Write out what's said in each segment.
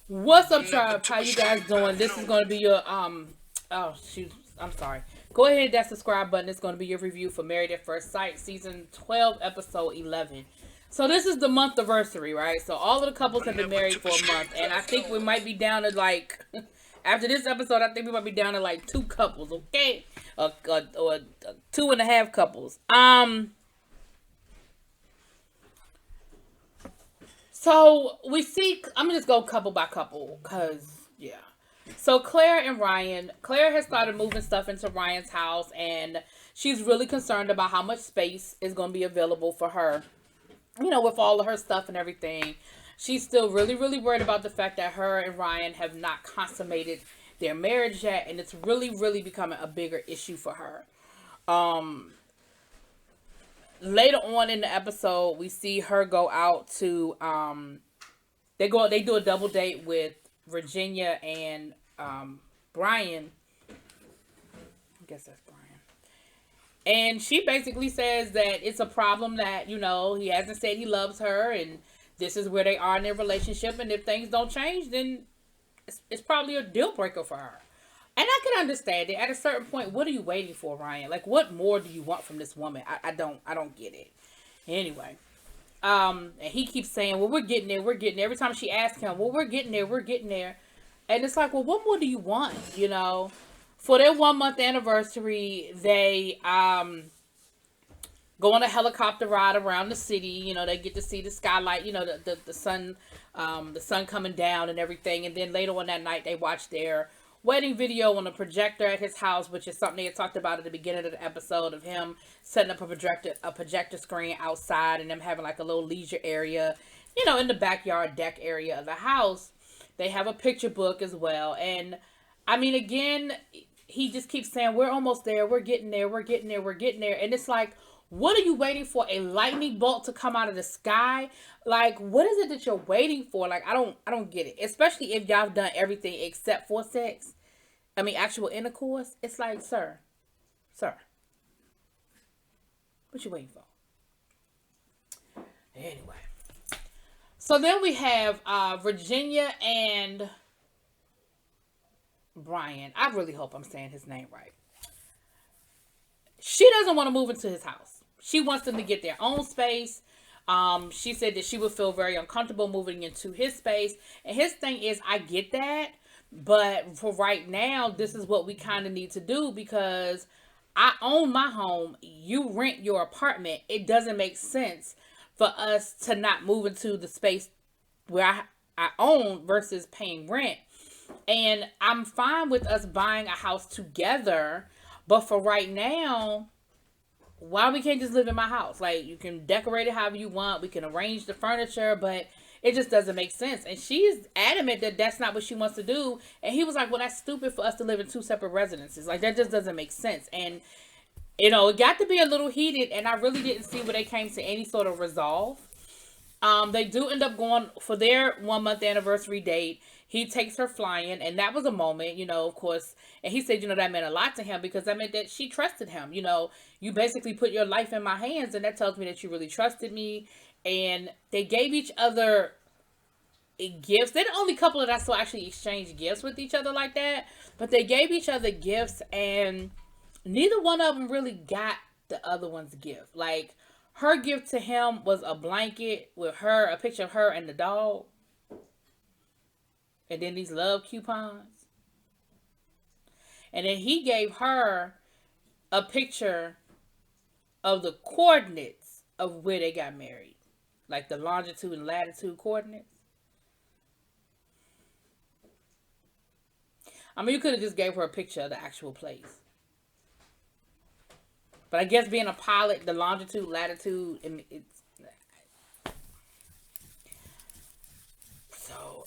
What's up, tribe? How you guys doing? This is going to be your oh shoot, I'm sorry. Go ahead and hit that subscribe button. It's going to be your review for Married at First Sight, season 12, episode 11. So this is the month anniversary, right? So all of the couples have been married for a month, and I think we might be down to like after this episode, I think we might be down to like two couples, okay, or two and a half couples. So we see. I'm gonna just go couple by couple, cause yeah. So Claire and Ryan. Claire has started moving stuff into Ryan's house, and she's really concerned about how much space is gonna be available for her. You know, with all of her stuff and everything. She's still really, really worried about the fact that her and Ryan have not consummated their marriage yet, and it's really, really becoming a bigger issue for her. Um, Later on in the episode, we see her go out to they do a double date with Virginia and Brian. I guess that's Brian. And she basically says that it's a problem that, he hasn't said he loves her, and this is where they are in their relationship, and if things don't change, then it's probably a deal breaker for her. And I can understand it. At a certain point, what are you waiting for, Ryan? Like, what more do you want from this woman? I don't get it. Anyway, and he keeps saying, "Well, we're getting there, we're getting there." Every time she asks him, "Well, we're getting there, we're getting there," and it's like, "Well, what more do you want?" For their 1 month anniversary, they go on a helicopter ride around the city. They get to see the skylight. The sun, the sun coming down and everything. And then later on that night, they watch their wedding video on a projector at his house, which is something they had talked about at the beginning of the episode, of him setting up a projector screen outside, and them having like a little leisure area, in the backyard deck area of the house. They have a picture book as well. And I mean, again, he just keeps saying, "We're almost there. We're getting there. We're getting there. We're getting there." And it's like, what are you waiting for? A lightning bolt to come out of the sky? Like, what is it that you're waiting for? Like, I don't get it. Especially if y'all have done everything except for sex. I mean, actual intercourse. It's like, sir, what you waiting for? Anyway, so then we have Virginia and Brian. I really hope I'm saying his name right. She doesn't want to move into his house. She wants them to get their own space. She said that she would feel very uncomfortable moving into his space. And his thing is, I get that, but for right now, this is what we kind of need to do, because I own my home. You rent your apartment. It doesn't make sense for us to not move into the space where I own versus paying rent. And I'm fine with us buying a house together, but for right now, why we can't just live in my house? Like, you can decorate it however you want. We can arrange the furniture, but it just doesn't make sense. And she's adamant that that's not what she wants to do. And he was like, "Well, that's stupid for us to live in two separate residences. Like, that just doesn't make sense." And it got to be a little heated, and I really didn't see where they came to any sort of resolve. They do end up going for their 1 month anniversary date. He takes her flying, and that was a moment, of course. And he said, that meant a lot to him, because that meant that she trusted him. You basically put your life in my hands, and that tells me that you really trusted me. And they gave each other gifts. They're the only couple that I saw actually exchange gifts with each other like that. But they gave each other gifts, and neither one of them really got the other one's gift. Like, her gift to him was a blanket with a picture of her and the dog. And then these love coupons. And then he gave her a picture of the coordinates of where they got married. Like the longitude and latitude coordinates. I mean, you could have just gave her a picture of the actual place. But I guess being a pilot, the longitude, latitude, it's so.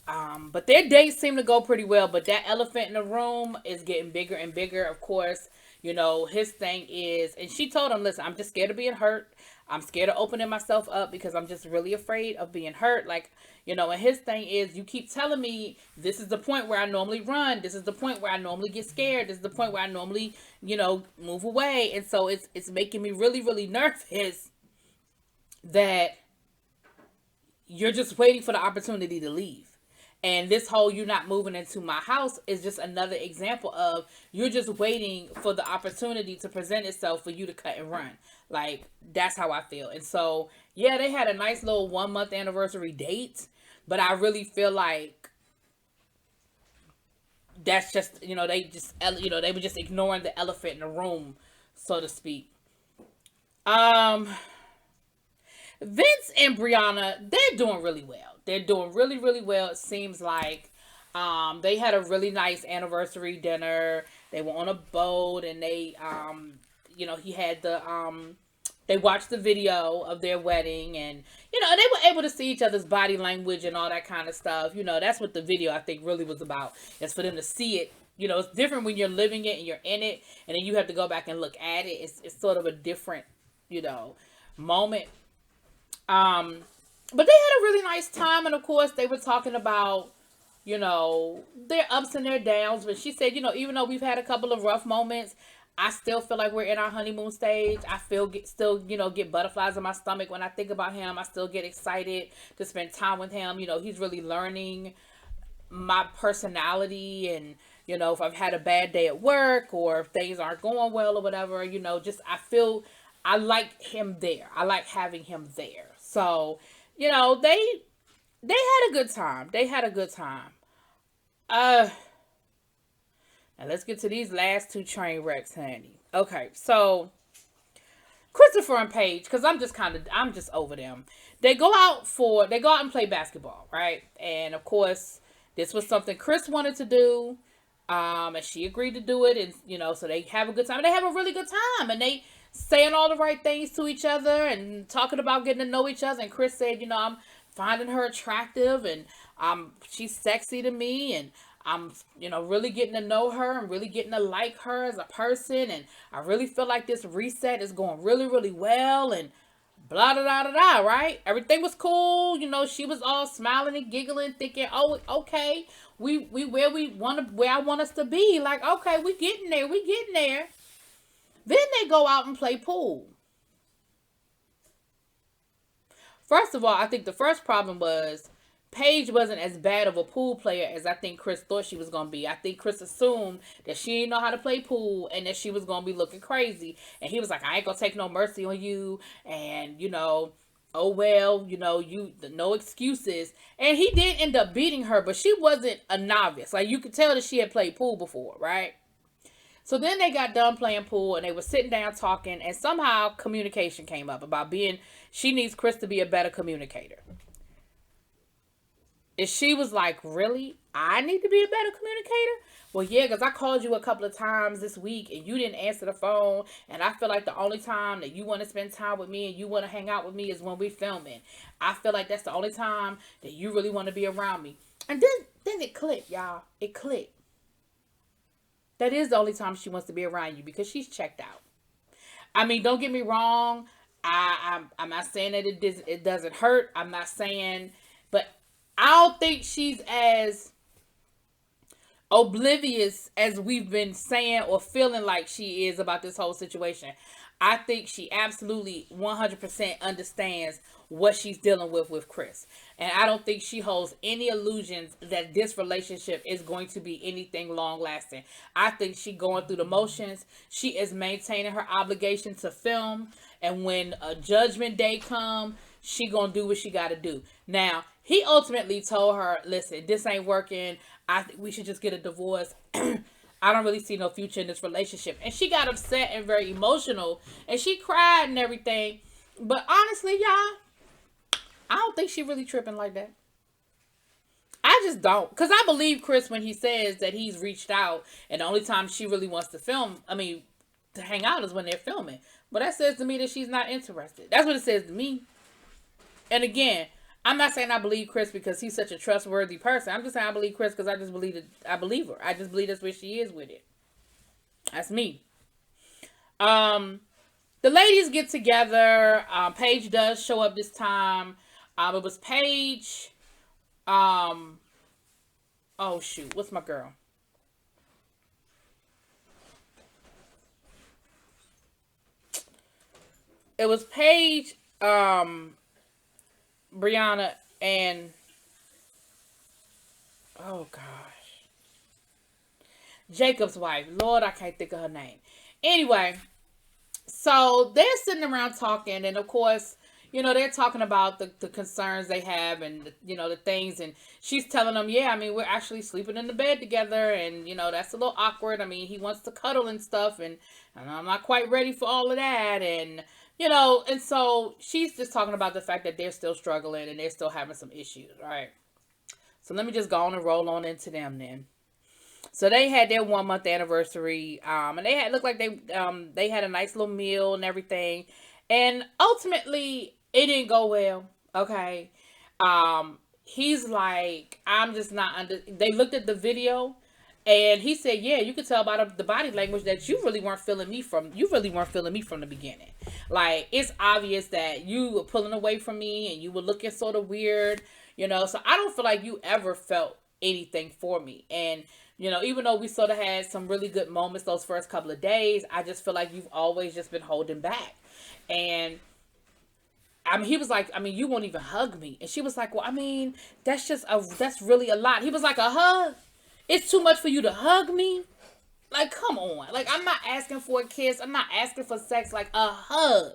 But their dates seem to go pretty well. But that elephant in the room is getting bigger and bigger. Of course, his thing is, and she told him, "Listen, I'm just scared of being hurt. I'm scared of opening myself up because I'm just really afraid of being hurt." Like, and his thing is, "You keep telling me this is the point where I normally run. This is the point where I normally get scared. This is the point where I normally, move away." And so it's making me really, really nervous that you're just waiting for the opportunity to leave. And this whole you not moving into my house is just another example of you're just waiting for the opportunity to present itself for you to cut and run. Like, that's how I feel. And so, yeah, they had a nice little 1 month anniversary date, but I really feel like that's just, they were just ignoring the elephant in the room, so to speak. Um, Vince and Brianna, they're doing really well. They're doing really, really well. It seems like they had a really nice anniversary dinner. They were on a boat, and he had they watched the video of their wedding, and they were able to see each other's body language and all that kind of stuff. That's what the video, I think, really was about. Is for them to see it. It's different when you're living it and you're in it, and then you have to go back and look at it. It's sort of a different, moment. But they had a really nice time, and of course they were talking about, their ups and their downs. But she said, even though we've had a couple of rough moments, I still feel like we're in our honeymoon stage. I still get butterflies in my stomach when I think about him. I still get excited to spend time with him. He's really learning my personality, and if I've had a bad day at work or if things aren't going well or whatever, just I feel I like him there. I like having him there. So, they had a good time. They had a good time. Now let's get to these last two train wrecks, honey. Okay, so Christopher and Paige, because I'm just over them. They go out and play basketball, right? And of course, this was something Chris wanted to do. And she agreed to do it, and so they have a good time. They have a really good time, and they saying all the right things to each other and talking about getting to know each other. And Chris said, I'm finding her attractive, and she's sexy to me, and I'm really getting to know her and really getting to like her as a person, and I really feel like this reset is going really, really well, and blah da da da da, right? Everything was cool. She was all smiling and giggling, thinking, oh, okay, we where I want us to be. Like, okay, we getting there. Then they go out and play pool. First of all, I think the first problem was Paige wasn't as bad of a pool player as I think Chris thought she was going to be. I think Chris assumed that she didn't know how to play pool and that she was going to be looking crazy. And he was like, I ain't going to take no mercy on you. And, oh, well, no excuses. And he did end up beating her, but she wasn't a novice. Like, you could tell that she had played pool before, right? So then they got done playing pool, and they were sitting down talking, and somehow communication came up about she needs Chris to be a better communicator. And she was like, really? I need to be a better communicator? Well, yeah, because I called you a couple of times this week, and you didn't answer the phone, and I feel like the only time that you want to spend time with me and you want to hang out with me is when we're filming. I feel like that's the only time that you really want to be around me. And then it clicked, y'all. It clicked. That is the only time she wants to be around you, because she's checked out. I mean, don't get me wrong. I'm not saying that it doesn't hurt. I'm not saying, but I don't think she's as oblivious as we've been saying or feeling like she is about this whole situation. I think she absolutely 100% understands what she's dealing with Chris. And I don't think she holds any illusions that this relationship is going to be anything long lasting. I think she going through the motions. She is maintaining her obligation to film. And when a judgment day come, she gonna do what she gotta do. Now, he ultimately told her, listen, this ain't working. I think we should just get a divorce. I don't really see no future in this relationship. And she got upset and very emotional. And she cried and everything. But honestly, y'all, I don't think she really tripping like that. I just don't. Because I believe Chris when he says that he's reached out. And the only time she really wants to to hang out is when they're filming. But that says to me that she's not interested. That's what it says to me. And again, I'm not saying I believe Chris because he's such a trustworthy person. I'm just saying I believe Chris because I just believe that I believe her. I just believe that's where she is with it. That's me. The ladies get together. Paige does show up this time. It was Paige. Oh shoot, what's my girl? It was Paige, Brianna, and Oh gosh. Jacob's wife. Lord, I can't think of her name. Anyway, so they're sitting around talking, and of course, they're talking about the concerns they have and, the things. And she's telling them, yeah, I mean, we're actually sleeping in the bed together. And, that's a little awkward. I mean, he wants to cuddle and stuff. And I'm not quite ready for all of that. And, and so she's just talking about the fact that they're still struggling and they're still having some issues, right? So let me just go on and roll on into them then. So they had their 1 month anniversary, and they had looked like they had a nice little meal and everything, and ultimately it didn't go well. Okay, he's like, I'm just not under. They looked at the video, and he said, yeah, you could tell by the body language that you really weren't feeling me from the beginning. Like, it's obvious that you were pulling away from me and you were looking sort of weird, So I don't feel like you ever felt anything for me. And even though we sort of had some really good moments those first couple of days, I just feel like you've always just been holding back. And I mean, he was like, I mean, you won't even hug me. And she was like, well, I mean, that's really a lot. He was like, a hug? It's too much for you to hug me? Like, come on. Like, I'm not asking for a kiss. I'm not asking for sex. Like, a hug.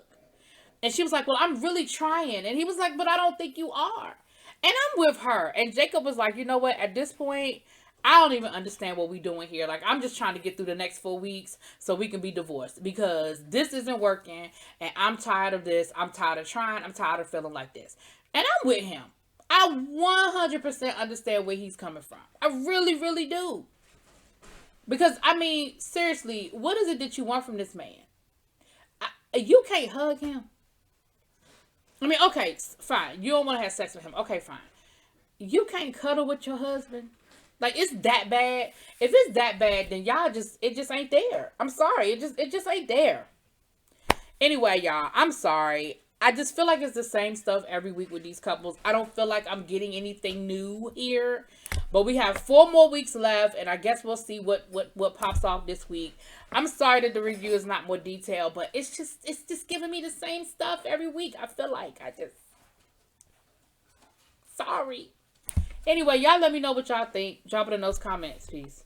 And she was like, well, I'm really trying. And he was like, but I don't think you are. And I'm with her. And Jacob was like, you know what? At this point, I don't even understand what we're doing here. Like, I'm just trying to get through the next 4 weeks so we can be divorced, because this isn't working and I'm tired of this. I'm tired of trying. I'm tired of feeling like this. And I'm with him. I 100% understand where he's coming from. I really, really do. Because, I mean, seriously, what is it that you want from this man? You can't hug him. I mean, okay, fine. You don't want to have sex with him. Okay, fine. You can't cuddle with your husband. Like, it's that bad. If it's that bad, then it just ain't there. I'm sorry. It just ain't there. Anyway, y'all, I'm sorry. I just feel like it's the same stuff every week with these couples. I don't feel like I'm getting anything new here. But we have 4 more weeks left, and I guess we'll see what pops off this week. I'm sorry that the review is not more detailed, but it's just giving me the same stuff every week. I feel like sorry. Anyway, y'all let me know what y'all think. Drop it in those comments. Peace.